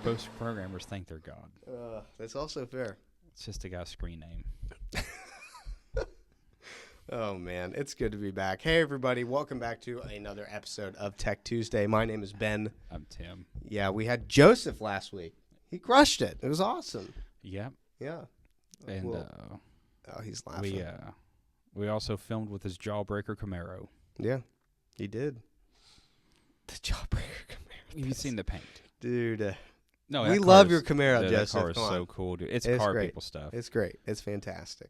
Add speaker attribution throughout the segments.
Speaker 1: Most programmers think they're God.
Speaker 2: That's also fair.
Speaker 1: It's just a guy's screen name.
Speaker 2: Oh, man. It's good to be back. Hey, everybody. Welcome back to another episode of Tech Tuesday. My name is Ben.
Speaker 1: I'm Tim.
Speaker 2: Yeah, we had Joseph last week. He crushed it. It was awesome.
Speaker 1: Yep.
Speaker 2: Yeah.
Speaker 1: And
Speaker 2: Oh, he's laughing.
Speaker 1: we also filmed with his Jawbreaker Camaro.
Speaker 2: Yeah, he did. The Jawbreaker Camaro.
Speaker 1: Have you seen the paint?
Speaker 2: Dude.
Speaker 1: No,
Speaker 2: we love your Camaro, Joseph.
Speaker 1: That car is so cool, dude. It's car
Speaker 2: great.
Speaker 1: people stuff.
Speaker 2: It's great. It's fantastic.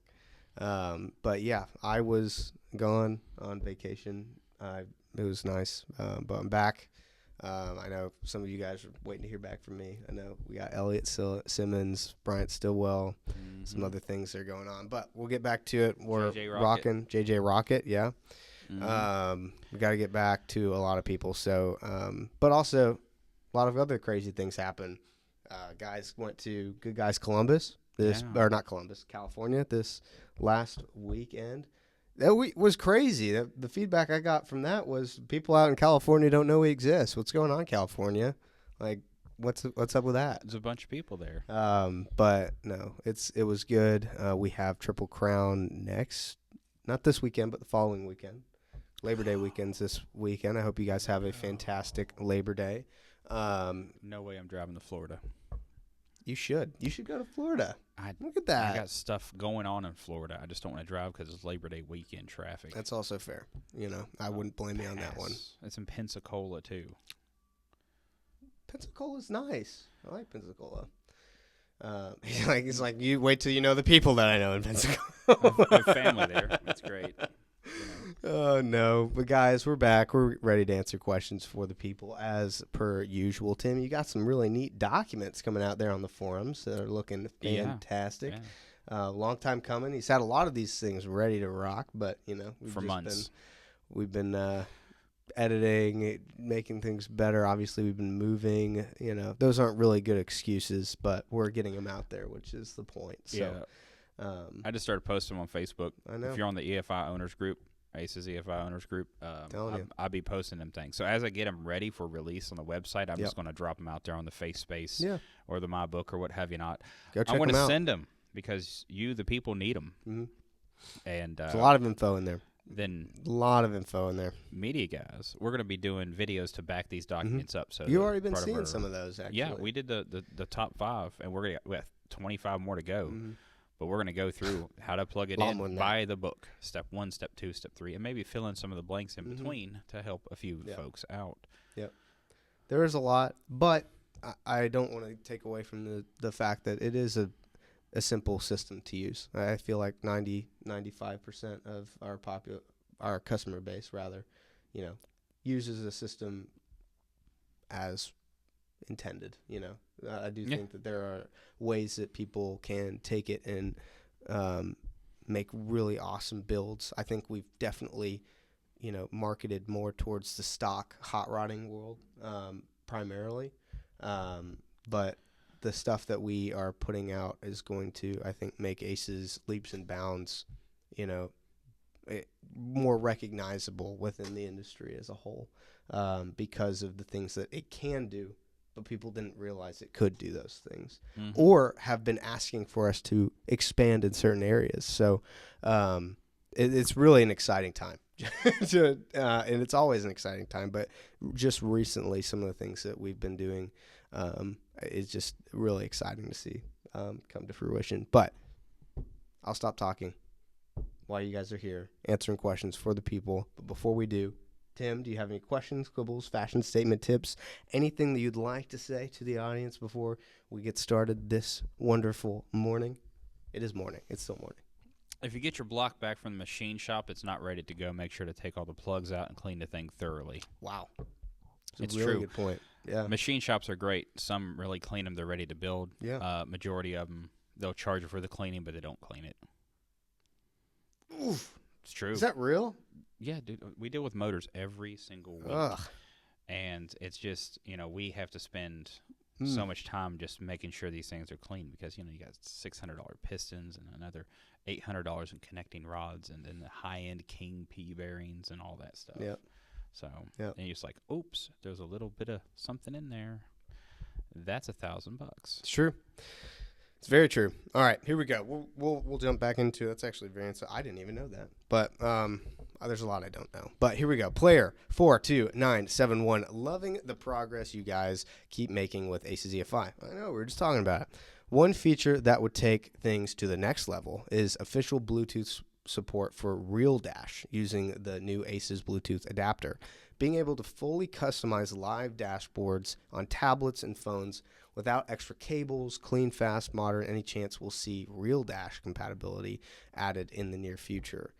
Speaker 2: But yeah, I was gone on vacation. It was nice, but I'm back. I know some of you guys are waiting to hear back from me. I know we got Elliot Simmons, BryantStillwell, some other things that are going on. But we'll get back to it. We're rocking JJ Rocket, yeah. We got to get back to a lot of people. So, but also a lot of other crazy things happen. Guys went to Good Guys Columbus California this last weekend. That was crazy. The feedback I got from that was people out in California don't know we exist. What's going on, California? Like, what's up with that?
Speaker 1: There's a bunch of people there.
Speaker 2: But no, it was good. We have Triple Crown next, not this weekend, but the following weekend. Labor Day weekend's this weekend. I hope you guys have a fantastic Labor Day.
Speaker 1: No way I'm driving to Florida.
Speaker 2: You should. You should go to Florida. Look at that.
Speaker 1: I got stuff going on in Florida. I just don't want to drive because it's Labor Day weekend traffic.
Speaker 2: That's also fair. You know, I wouldn't blame you on that one.
Speaker 1: It's in Pensacola, too.
Speaker 2: Pensacola's nice. I like Pensacola. He's like, you wait till you know the people that I know in Pensacola.
Speaker 1: I have family there. That's great.
Speaker 2: Oh, no. But, guys, we're back. We're ready to answer questions for the people as per usual. Tim, you got some really neat documents coming out there on the forums that are looking fantastic.
Speaker 1: Yeah.
Speaker 2: Long time coming. He's had a lot of these things ready to rock, but, you know, we've been editing, making things better. Obviously, we've been moving. You know, those aren't really good excuses, but we're getting them out there, which is the point. So,
Speaker 1: I just started posting them on Facebook.
Speaker 2: I know.
Speaker 1: If you're on the EFI owners group, ACES EFI owners group, I'll be posting them things. So as I get them ready for release on the website, I'm just going to drop them out there on the Face Space or the My Book or what have you not.
Speaker 2: Go check
Speaker 1: I want to
Speaker 2: out.
Speaker 1: send them because you, the people, need them.
Speaker 2: Mm-hmm.
Speaker 1: And
Speaker 2: there's a lot of info in there.
Speaker 1: Then
Speaker 2: a lot of info in there.
Speaker 1: Media guys, we're going to be doing videos to back these documents up. So
Speaker 2: you've already been seeing some of those, actually.
Speaker 1: Yeah, we did the top 5, and we have 25 more to go. Mm-hmm. But we're going to go through how to plug it in by the book, step 1, step 2, step 3, and maybe fill in some of the blanks in between to help a few folks out. Yep.
Speaker 2: There is a lot, but I don't want to take away from the fact that it is a simple system to use. I feel like 95% of our customer base, rather, you know, uses the system as intended, you know. I do think that there are ways that people can take it and make really awesome builds. I think we've definitely, you know, marketed more towards the stock hot rodding world primarily. But the stuff that we are putting out is going to, I think, make ACES leaps and bounds, you know, more recognizable within the industry as a whole because of the things that it can do. But people didn't realize it could do those things or have been asking for us to expand in certain areas. So it's really an exciting time. And it's always an exciting time. But just recently, some of the things that we've been doing is just really exciting to see come to fruition. But I'll stop talking while you guys are here answering questions for the people. But before we do, Tim, do you have any questions, quibbles, fashion statement, tips, anything that you'd like to say to the audience before we get started this wonderful morning? It is morning. It's still morning.
Speaker 1: If you get your block back from the machine shop that's not ready to go, make sure to take all the plugs out and clean the thing thoroughly.
Speaker 2: Wow.
Speaker 1: It's
Speaker 2: really
Speaker 1: true.
Speaker 2: Good point. Yeah.
Speaker 1: Machine shops are great. Some really clean them. They're ready to build.
Speaker 2: Yeah.
Speaker 1: Majority of them, they'll charge you for the cleaning, but they don't clean it.
Speaker 2: Oof.
Speaker 1: It's true.
Speaker 2: Is that real?
Speaker 1: Yeah, dude. We deal with motors every single week.
Speaker 2: Ugh.
Speaker 1: And it's just, you know, we have to spend so much time just making sure these things are clean because, you know, you got $600 pistons and another $800 in connecting rods and then the high-end King P bearings and all that stuff.
Speaker 2: Yep.
Speaker 1: So, and you're just like, oops, there's a little bit of something in there. that's $1,000.
Speaker 2: It's true. It's very true. All right, here we go. We'll jump back into that's actually variance. I didn't even know that, but there's a lot I don't know. But here we go. Player 42971. Loving the progress you guys keep making with Aces EFI. I know we were just talking about it. One feature that would take things to the next level is official Bluetooth support for Real Dash using the new Aces Bluetooth adapter. Being able to fully customize live dashboards on tablets and phones without extra cables, clean, fast, modern. Any chance we'll see Real Dash compatibility added in the near future?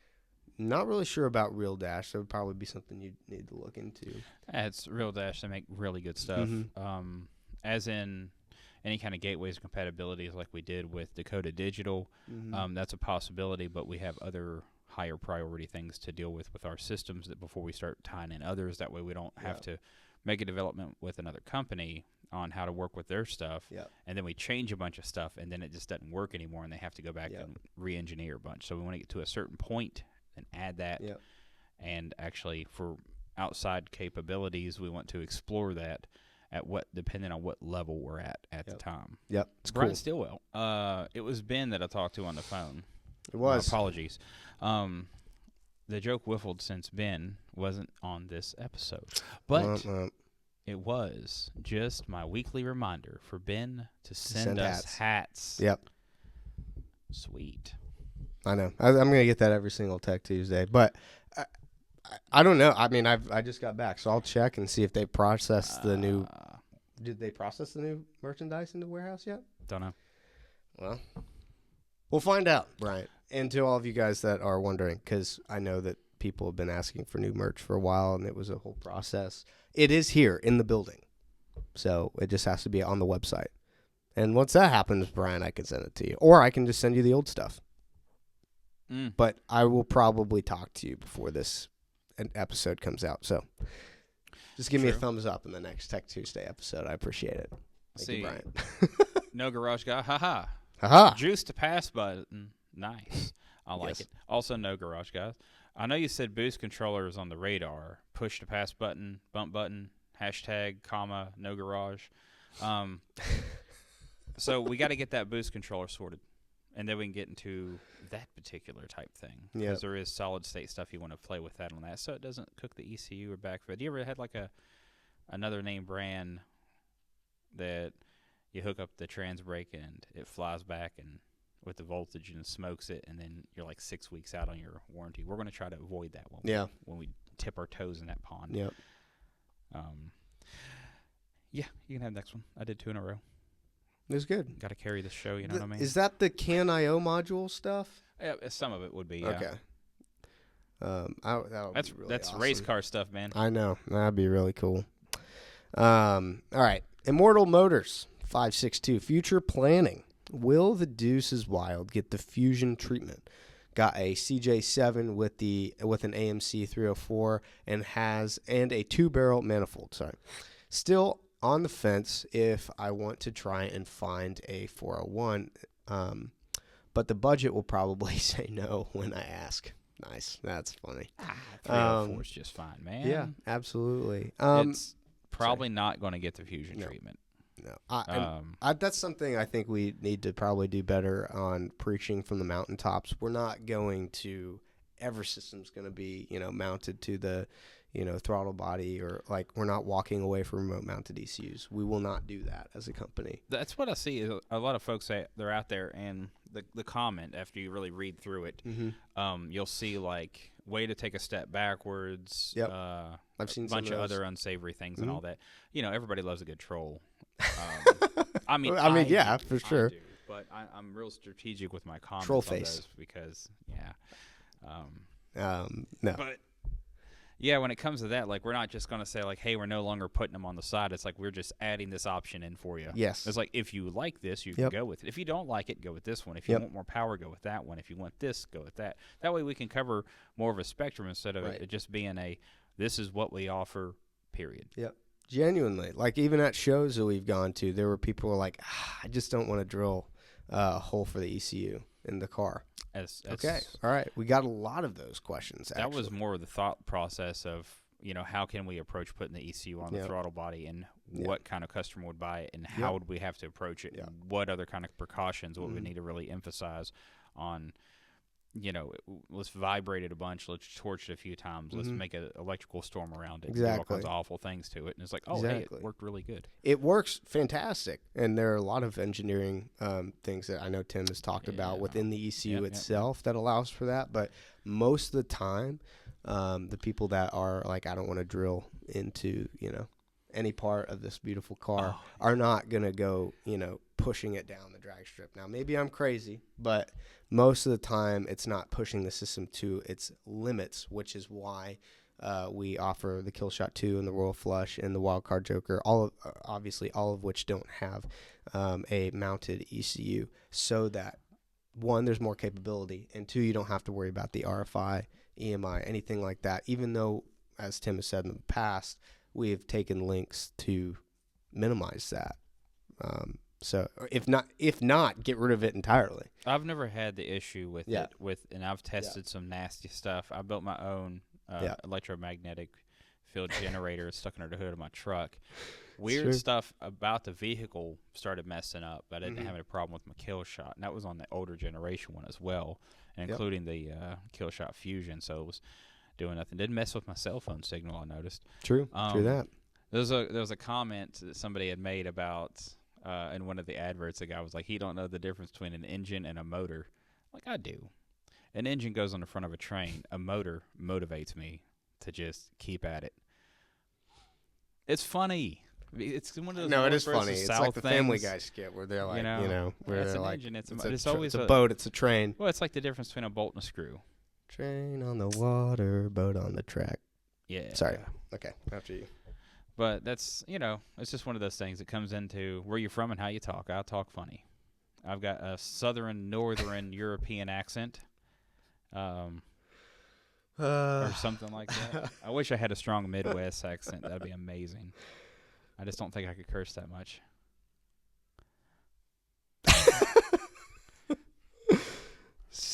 Speaker 2: Not really sure about Real Dash. That would probably be something you'd need to look into.
Speaker 1: Yeah, it's Real Dash. They make really good stuff. As in any kind of gateways compatibilities like we did with Dakota Digital. That's a possibility, but we have other higher priority things to deal with our systems that before we start tying in others. That way we don't have to make a development with another company on how to work with their stuff, and then we change a bunch of stuff, and then it just doesn't work anymore, and they have to go back and re-engineer a bunch. So we want to get to a certain point and add that, and actually for outside capabilities, we want to explore that at depending on what level we're at the time.
Speaker 2: It's
Speaker 1: Brian
Speaker 2: cool.
Speaker 1: Stillwell. It was Ben that I talked to on the phone.
Speaker 2: It was.
Speaker 1: Apologies. The joke whiffled since Ben wasn't on this episode, but it was just my weekly reminder for Ben to send us hats. Sweet.
Speaker 2: I know. I'm going to get that every single Tech Tuesday, but I don't know. I mean, I just got back, so I'll check and see if they processed the new. Did they process the new merchandise in the warehouse yet?
Speaker 1: Don't know.
Speaker 2: Well, we'll find out, Bryant. And to all of you guys that are wondering, because I know that people have been asking for new merch for a while, and it was a whole process. It is here in the building, so it just has to be on the website. And once that happens, Brian, I can send it to you, or I can just send you the old stuff. But I will probably talk to you before this episode comes out. So just give me a thumbs up in the next Tech Tuesday episode. I appreciate it. Thank you, Brian.
Speaker 1: NoGarageGuy. Ha-ha.
Speaker 2: Ha-ha.
Speaker 1: Juice to pass button. Nice. I like it. Also, NoGarageGuy. I know you said boost controller is on the radar. Push to pass button, bump button, hashtag, comma, NoGarage. So we got to get that boost controller sorted. And then we can get into that particular type thing. Because there is solid state stuff you want to play with that on that. So it doesn't cook the ECU or backfed. You ever had like another name brand that you hook up the trans brake and it flies back and with the voltage and smokes it, and then you're like 6 weeks out on your warranty? We're going to try to avoid that one. When we tip our toes in that pond. You can have the next one. I did 2 in a row.
Speaker 2: It was good.
Speaker 1: Got to carry the show, you know what I mean?
Speaker 2: Is that the CAN-IO module stuff?
Speaker 1: Yeah, some of it would be, yeah.
Speaker 2: Okay.
Speaker 1: That's
Speaker 2: awesome.
Speaker 1: race car stuff, man.
Speaker 2: I know. That'd be really cool. All right. Immortal Motors 562. Future planning. Will the Deuce is Wild get the fusion treatment? Got a CJ7 with an AMC 304 and a 2-barrel manifold. Still on the fence if I want to try and find a 401, but the budget will probably say no when I ask. Nice. That's funny.
Speaker 1: 304 is just fine, man.
Speaker 2: Yeah, absolutely.
Speaker 1: It's probably not going to get the fusion treatment.
Speaker 2: No. That's something I think we need to probably do better on preaching from the mountaintops. We're not going to – every system's going to be, mounted to the – throttle body, or like we're not walking away from remote mounted ECUs. We will not do that as a company.
Speaker 1: That's what I see. Is a lot of folks say they're out there, and the comment after you really read through it, you'll see like way to take a step backwards.
Speaker 2: I've seen
Speaker 1: a bunch
Speaker 2: of
Speaker 1: of other unsavory things and all that. Everybody loves a good troll.
Speaker 2: I mean, yeah, for sure.
Speaker 1: I do, but I'm real strategic with my comments.
Speaker 2: Troll
Speaker 1: on
Speaker 2: face.
Speaker 1: those because
Speaker 2: no.
Speaker 1: But yeah, when it comes to that, like we're not just going to say like, hey, we're no longer putting them on the side. It's like we're just adding this option in for you.
Speaker 2: Yes.
Speaker 1: It's like if you like this, you can go with it. If you don't like it, go with this one. If you want more power, go with that one. If you want this, go with that. That way we can cover more of a spectrum instead of it just being this is what we offer, period.
Speaker 2: Yep. Genuinely. Like even at shows that we've gone to, there were people who were like, I just don't want to drill a hole for the ECU in the car.
Speaker 1: That's
Speaker 2: okay. All right. We got a lot of those questions.
Speaker 1: That was more of the thought process of how can we approach putting the ECU on the
Speaker 2: Yep.
Speaker 1: throttle body, and
Speaker 2: Yep.
Speaker 1: what kind of customer would buy it, and how would we have to approach it,
Speaker 2: Yep.
Speaker 1: and what other kind of precautions would we
Speaker 2: Mhm.
Speaker 1: need to really emphasize on. Let's vibrate it a bunch. Let's torch it a few times. Let's
Speaker 2: Mhm.
Speaker 1: make an electrical storm around it. Do all
Speaker 2: Exactly.
Speaker 1: kinds of awful things to it. And it's like, oh, hey,
Speaker 2: Exactly.
Speaker 1: it worked really good.
Speaker 2: It works fantastic, and there are a lot of engineering things that I know Tim has talked about
Speaker 1: Yeah.
Speaker 2: within the ECU
Speaker 1: Yep, yep,
Speaker 2: itself that allows for that. But most of the time, the people that are like, I don't want to drill into any part of this beautiful car are not gonna go pushing it down the drag strip. Now maybe I'm crazy, but most of the time it's not pushing the system to its limits, which is why we offer the Killshot 2 and the Royal Flush and the Wildcard Joker, obviously all of which don't have a mounted ECU, so that one, there's more capability, and two, you don't have to worry about the RFI, EMI, anything like that. Even though, as Tim has said in the past, we have taken links to minimize that. So if not, get rid of it entirely.
Speaker 1: I've never had the issue with
Speaker 2: Yeah.
Speaker 1: it. And I've tested some nasty stuff. I built my own electromagnetic field generator stuck under the hood of my truck. Weird
Speaker 2: Sure.
Speaker 1: stuff about the vehicle started messing up, but I didn't
Speaker 2: Mhm.
Speaker 1: have any problem with my Killshot. And that was on the older generation one as well, including the Killshot Fusion. So it was doing nothing. Didn't mess with my cell phone signal, I noticed.
Speaker 2: True that.
Speaker 1: There was a comment that somebody had made about in one of the adverts. The guy was like, he don't know the difference between an engine and a motor. Like, I do. An engine goes on the front of a train. A motor motivates me to just keep at it. It's funny. It's one of those.
Speaker 2: No, it is
Speaker 1: North
Speaker 2: funny.
Speaker 1: versus
Speaker 2: It's
Speaker 1: South
Speaker 2: like the Family
Speaker 1: things.
Speaker 2: Guy skit where they're like, where
Speaker 1: it's
Speaker 2: they're
Speaker 1: an
Speaker 2: like,
Speaker 1: engine. It's
Speaker 2: it's
Speaker 1: always
Speaker 2: a boat, it's a train.
Speaker 1: Well, it's like the difference between a bolt and a screw.
Speaker 2: Train on the water, boat on the track.
Speaker 1: Yeah.
Speaker 2: Sorry. Okay, after you.
Speaker 1: But that's, it's just one of those things that comes into where you're from and how you talk. I talk funny. I've got a southern, northern European accent, or something like that. I wish I had a strong Midwest accent. That'd be amazing. I just don't think I could curse that much.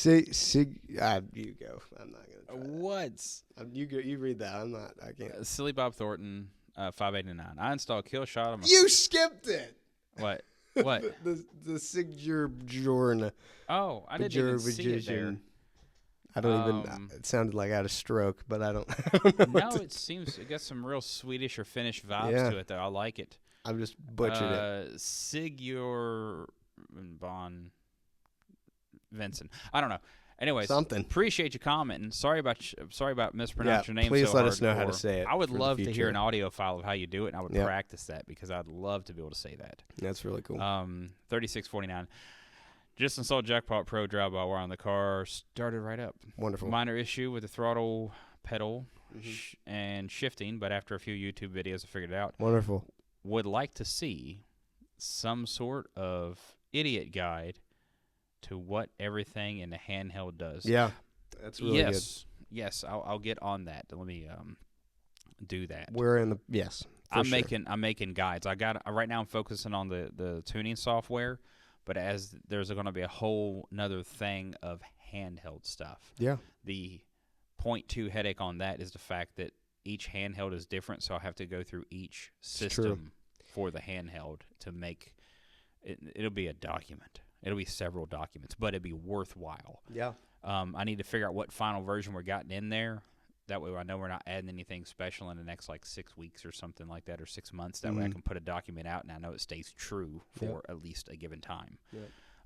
Speaker 2: You go. I'm not gonna try that.
Speaker 1: What?
Speaker 2: You go. You read that. I'm not. I can't.
Speaker 1: Silly Bob Thornton, 589. I installed Killshot on my...
Speaker 2: You skipped it.
Speaker 1: What? What?
Speaker 2: the Sigjorn.
Speaker 1: Oh, I didn't even see it there.
Speaker 2: I don't even. It sounded like I had a stroke, but I don't.
Speaker 1: No, it got some real Swedish or Finnish vibes to it, though. I like it.
Speaker 2: I'm just butchered it.
Speaker 1: Sigjor Von Vincent. I don't know. Anyways,
Speaker 2: Something.
Speaker 1: Appreciate you commenting. Sorry about mispronouncing your name.
Speaker 2: Please
Speaker 1: so
Speaker 2: let
Speaker 1: hard
Speaker 2: us know how to
Speaker 1: before.
Speaker 2: say it.
Speaker 1: I would
Speaker 2: for the
Speaker 1: love to hear
Speaker 2: future.
Speaker 1: an audio file of how you do it, and I would practice that because I'd love to be able to say that.
Speaker 2: That's really cool.
Speaker 1: 3649. Just installed Jackpot Pro drive-by-wire on the car. Started right up.
Speaker 2: Wonderful.
Speaker 1: Minor issue with the throttle pedal and shifting, but after a few YouTube videos, I figured it out.
Speaker 2: Wonderful.
Speaker 1: Would like to see some sort of idiot guide to what everything in the handheld does.
Speaker 2: Yeah, that's really good.
Speaker 1: Yes, I'll get on that. Let me do that.
Speaker 2: We're in the yes.
Speaker 1: I'm making guides. Right now I'm focusing on the tuning software, but as there's going to be a whole another thing of handheld stuff.
Speaker 2: Yeah.
Speaker 1: The 0.2 headache on that is the fact that each handheld is different, so I have to go through each system for the handheld to make it. It'll be a document. It'll be several documents, but it'd be worthwhile.
Speaker 2: Yeah.
Speaker 1: I need to figure out what final version we're gotten in there. That way I know we're not adding anything special in the next 6 weeks or something like that, or 6 months. That way I can put a document out and I know it stays true for at least a given time.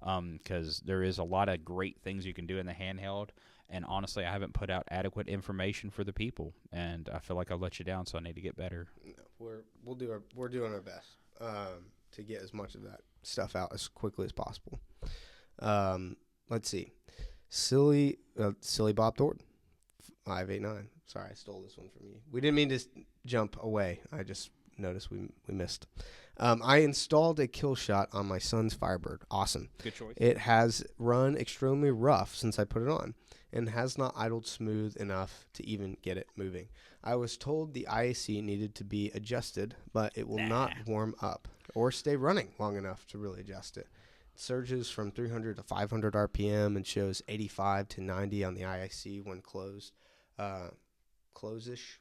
Speaker 1: Because there is a lot of great things you can do in the handheld, and honestly, I haven't put out adequate information for the people, and I feel like I've let you down, so I need to get better.
Speaker 2: No, we're doing our best to get as much of that stuff out as quickly as possible. Let's see, silly Bob Thornton, 589. Sorry, I stole this one from you. We didn't mean to jump away. I just noticed we missed. I installed a Killshot on my son's Firebird. Awesome.
Speaker 1: Good choice.
Speaker 2: It has run extremely rough since I put it on and has not idled smooth enough to even get it moving. I was told the IAC needed to be adjusted, but it will not warm up or stay running long enough to really adjust it. It surges from 300 to 500 RPM and shows 85 to 90 on the IAC when closed. Close-ish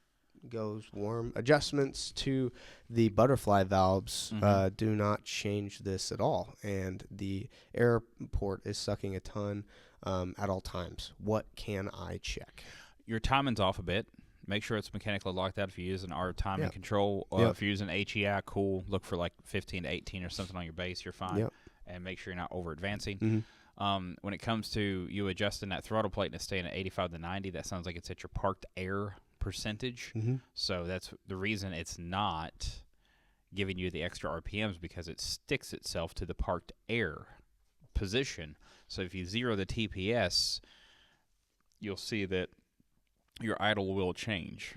Speaker 2: goes warm. Adjustments to the butterfly valves do not change this at all, and the air port is sucking a ton at all times. What can I check?
Speaker 1: Your timing's off a bit. Make sure it's mechanically locked out if you're using our timing control. If you're using HEI, cool. Look for like 15 to 18 or something on your base. You're fine. And make sure you're not over-advancing. When it comes to you adjusting that throttle plate and it's staying at 85 to 90, that sounds like it's at your parked air percentage. So that's the reason it's not giving you the extra RPMs, because it sticks itself to the parked air position. So if you zero the TPS, you'll see that your idle will change.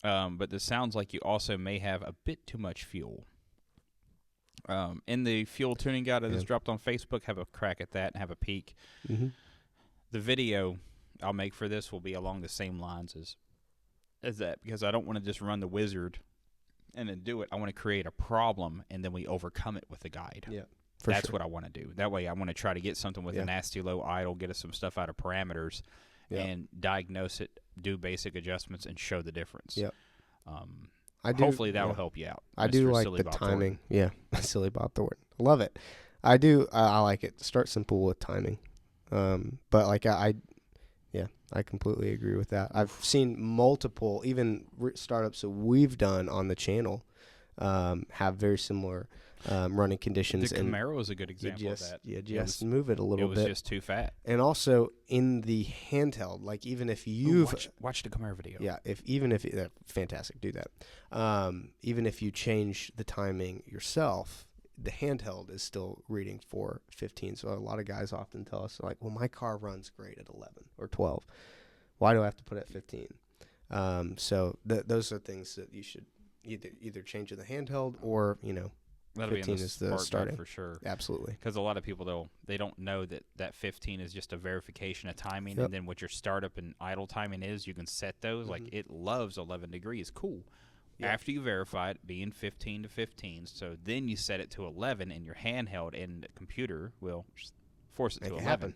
Speaker 1: But this sounds like you also may have a bit too much fuel. In the fuel tuning guide that is dropped on Facebook, have a crack at that and have a peek. The video I'll make for this will be along the same lines as that, because I don't want to just run the wizard and then do it. I want to create a problem and then we overcome it with the guide. That's what I want to do. That way I want to try to get something with a nasty low idle, get us some stuff out of parameters, and diagnose it, do basic adjustments, and show the difference. Hopefully that will help you out.
Speaker 2: I do like the timing. Silly Bob Thornton. Love it. I do. I like it. Start simple with timing. But like I completely agree with that. I've seen multiple, even startups that we've done on the channel, have very similar running conditions.
Speaker 1: The Camaro is a good example of that.
Speaker 2: You just move it a little bit.
Speaker 1: It was just too fat.
Speaker 2: And also in the handheld, like even if you've
Speaker 1: watch the Camaro video.
Speaker 2: Even if fantastic, do that. Even if you change the timing yourself, the handheld is still reading for 15. So a lot of guys often tell us like, "Well, my car runs great at 11 or 12. Why do I have to put it at 15?" So those are things that you should either change in the handheld or
Speaker 1: That'll
Speaker 2: 15
Speaker 1: be in
Speaker 2: is the starting
Speaker 1: for sure.
Speaker 2: Absolutely.
Speaker 1: Because a lot of people, they don't know that 15 is just a verification of timing, and then what your startup and idle timing is, you can set those. Like, it loves 11 degrees. Cool. After you verify it being 15 to 15, so then you set it to 11, and your handheld and the computer will force it to 11. Happen.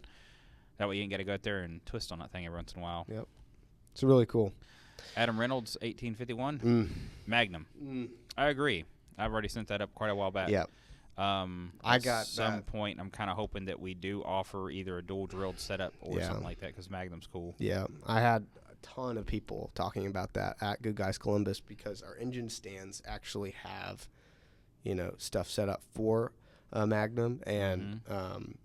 Speaker 1: That way you ain't got to go out there and twist on that thing every once in a while.
Speaker 2: It's really cool.
Speaker 1: Adam Reynolds, 1851. Magnum. I agree. I've already sent that up quite a while back.
Speaker 2: I got
Speaker 1: at some point, I'm kind of hoping that we do offer either a dual drilled setup or something like that, because Magnum's cool.
Speaker 2: I had a ton of people talking about that at Good Guys Columbus, because our engine stands actually have, stuff set up for Magnum, and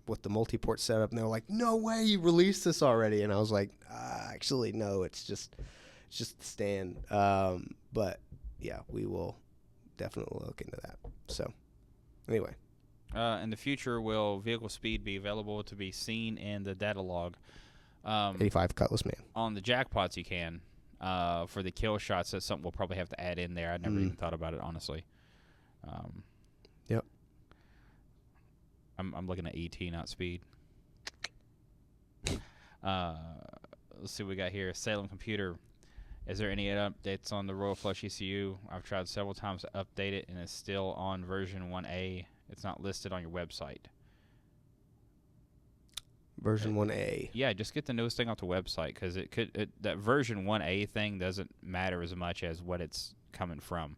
Speaker 2: with the multi-port setup, and they were like, "No way, you released this already!" And I was like, "Actually, no, it's just the stand." But yeah, we will definitely look into that. So anyway,
Speaker 1: in the future, will vehicle speed be available to be seen in the data log?
Speaker 2: 85 Cutlass Man.
Speaker 1: On the jackpots you can. For the kill shots, that's something we'll probably have to add in there. I never even thought about it, honestly. I'm looking at ET, not speed. Let's see what we got here. SalemComputer. Is there any updates on the Royal Flush ECU? I've tried several times to update it, and it's still on version 1A. It's not listed on your website.
Speaker 2: Version 1A.
Speaker 1: Yeah, just get the newest thing off the website, because that version 1A thing doesn't matter as much as what it's coming from.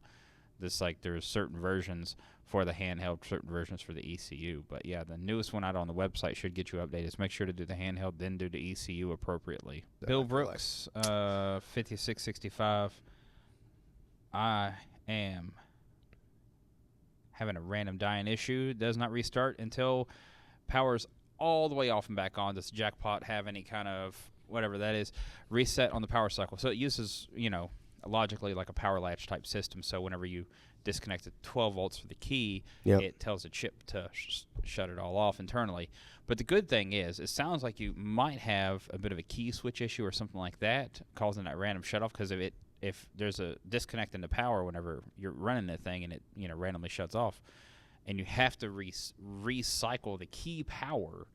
Speaker 1: This there's certain versions for the handheld, certain versions for the ECU. But yeah, the newest one out on the website should get you updated. Make sure to do the handheld, then do the ECU appropriately. Bill Brooks, 5665. I am having a random dying issue. Does not restart until power's all the way off and back on. Does jackpot have any kind of whatever that is reset on the power cycle? So it uses logically like a power latch type system. So whenever you disconnect the 12 volts for the key, it tells the chip to shut it all off internally. But the good thing is, it sounds like you might have a bit of a key switch issue or something like that, causing that random shut off. Because if there's a disconnect in the power whenever you're running the thing and it randomly shuts off, and you have to recycle the key power,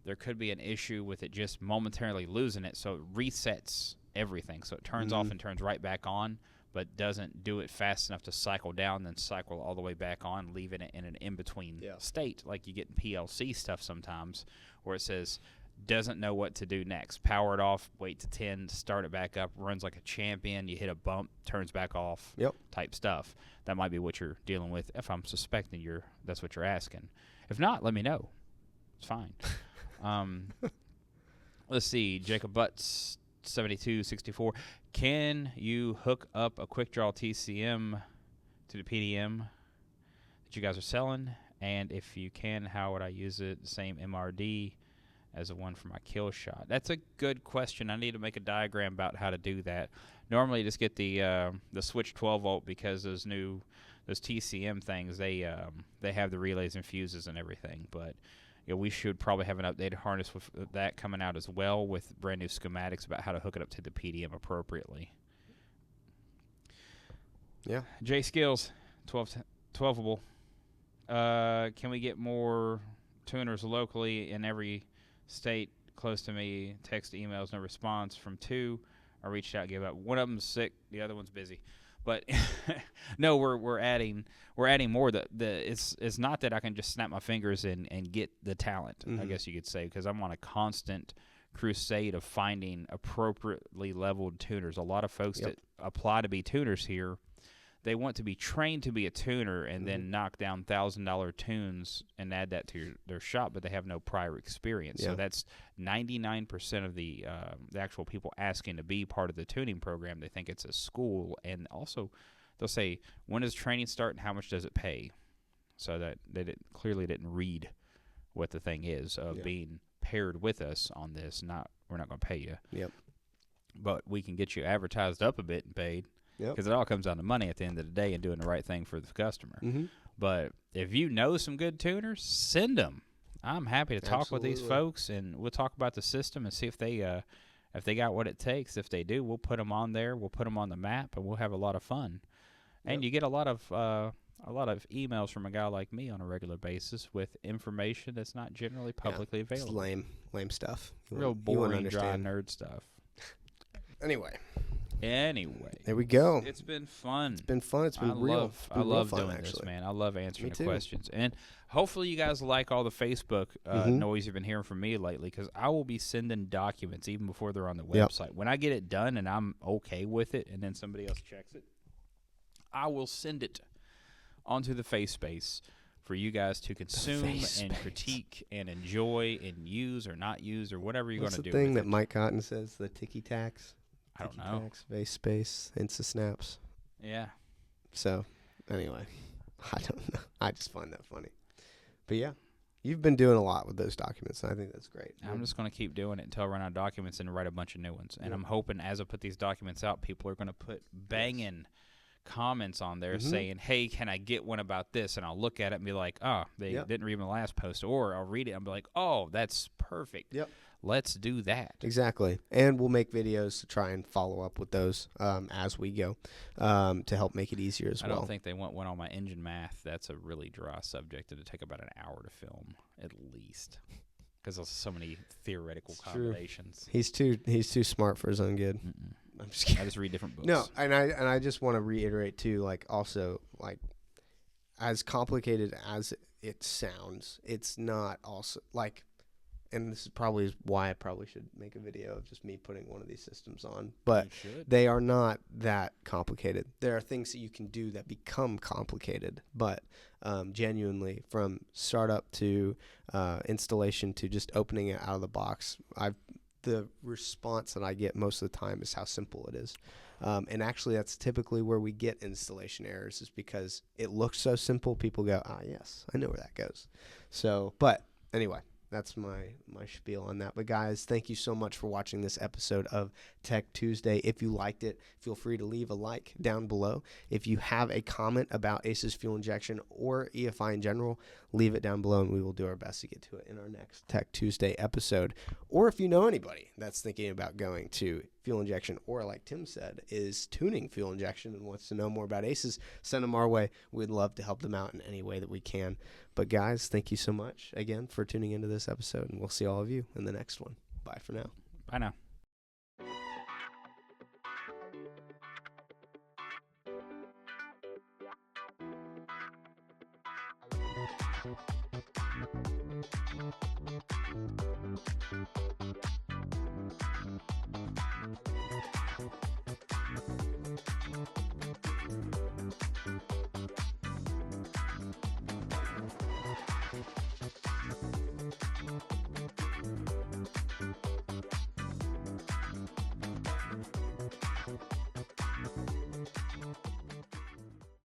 Speaker 1: there could be an issue with it just momentarily losing it. So it resets everything. So it turns off and turns right back on, but doesn't do it fast enough to cycle down, then cycle all the way back on, leaving it in an in-between state, like you get in PLC stuff sometimes, where it says doesn't know what to do next. Power it off, wait to 10, start it back up, runs like a champion. You hit a bump, turns back off.
Speaker 2: Yep.
Speaker 1: Type stuff. That might be what you're dealing with. If I'm suspecting that's what you're asking. If not, let me know. It's fine. Let's see. Jacob Butts 7264. Can you hook up a quick draw TCM to the PDM that you guys are selling? And if you can, how would I use it? The same MRD as the one for my kill shot. That's a good question. I need to make a diagram about how to do that. Normally, just get the switch 12 volt because those TCM things they have the relays and fuses and everything. But we should probably have an updated harness with that coming out as well, with brand new schematics about how to hook it up to the PDM appropriately.
Speaker 2: Yeah.
Speaker 1: J Skills 12able. Can we get more tuners locally in every state close to me? Text, emails, no response from 2. I reached out, gave up. One of them's sick, the other one's busy. But no, we're adding more. It's not that I can just snap my fingers and get the talent, I guess you could say, because I'm on a constant crusade of finding appropriately leveled tuners. A lot of folks that apply to be tuners here, they want to be trained to be a tuner and then knock down $1,000 tunes and add that to their shop, but they have no prior experience. So that's 99% of the actual people asking to be part of the tuning program. They think it's a school, and also they'll say, when does training start and how much does it pay? So that they clearly didn't read what the thing is of being paired with us on this. We're not going to pay you.
Speaker 2: Yep.
Speaker 1: But we can get you advertised up a bit and paid. Because it all comes down to money at the end of the day and doing the right thing for the customer. But if you know some good tuners, send them. I'm happy to talk with these folks, and we'll talk about the system and see if they got what it takes. If they do, we'll put them on there. We'll put them on the map, and we'll have a lot of fun. And you get a lot of emails from a guy like me on a regular basis with information that's not generally publicly available.
Speaker 2: It's lame stuff.
Speaker 1: Real boring, dry nerd stuff.
Speaker 2: Anyway,
Speaker 1: there
Speaker 2: we go.
Speaker 1: It's been fun.
Speaker 2: It's been real.
Speaker 1: I love
Speaker 2: fun,
Speaker 1: doing
Speaker 2: actually.
Speaker 1: this, man. I love answering the questions. And hopefully you guys like all the Facebook noise you've been hearing from me lately, because I will be sending documents even before they're on the website. When I get it done and I'm okay with it and then somebody else checks it, I will send it onto the face space for you guys to consume and critique and enjoy and use or not use or whatever you're going to do.
Speaker 2: What's the thing that Mike Cotton says, the ticky-tacks?
Speaker 1: I don't know.
Speaker 2: Face space, Insta snaps.
Speaker 1: Yeah.
Speaker 2: So, anyway, I don't know. I just find that funny. But yeah, you've been doing a lot with those documents, and I think that's great.
Speaker 1: I'm just going to keep doing it until I run out of documents and write a bunch of new ones. And I'm hoping as I put these documents out, people are going to put banging comments on there saying, hey, can I get one about this? And I'll look at it and be like, oh, they didn't read my last post. Or I'll read it and be like, oh, that's perfect.
Speaker 2: Yep.
Speaker 1: Let's do that.
Speaker 2: Exactly. And we'll make videos to try and follow up with those as we go to help make it easier as well.
Speaker 1: I don't think they want one on my engine math. That's a really dry subject. It'll take about an hour to film at least, because there's so many theoretical combinations.
Speaker 2: He's too smart for his own good. I'm just kidding.
Speaker 1: I just read different books.
Speaker 2: No, and I just want to reiterate too, like, also, like, as complicated as it sounds, it's not also like. And this is probably why I probably should make a video of just me putting one of these systems on. But they are not that complicated. There are things that you can do that become complicated. But genuinely, from startup to installation to just opening it out of the box, the response that I get most of the time is how simple it is. And actually, that's typically where we get installation errors, is because it looks so simple. People go, yes, I know where that goes. So, but anyway. That's my spiel on that. But guys, thank you so much for watching this episode of Tech Tuesday. If you liked it, feel free to leave a like down below. If you have a comment about ACES fuel injection or EFI in general, leave it down below and we will do our best to get to it in our next Tech Tuesday episode. Or if you know anybody that's thinking about going to fuel injection, or like Tim said, is tuning fuel injection and wants to know more about ACES, send them our way. We'd love to help them out in any way that we can. But guys, thank you so much again for tuning into this episode, and we'll see all of you in the next one. Bye for now.
Speaker 1: Bye now.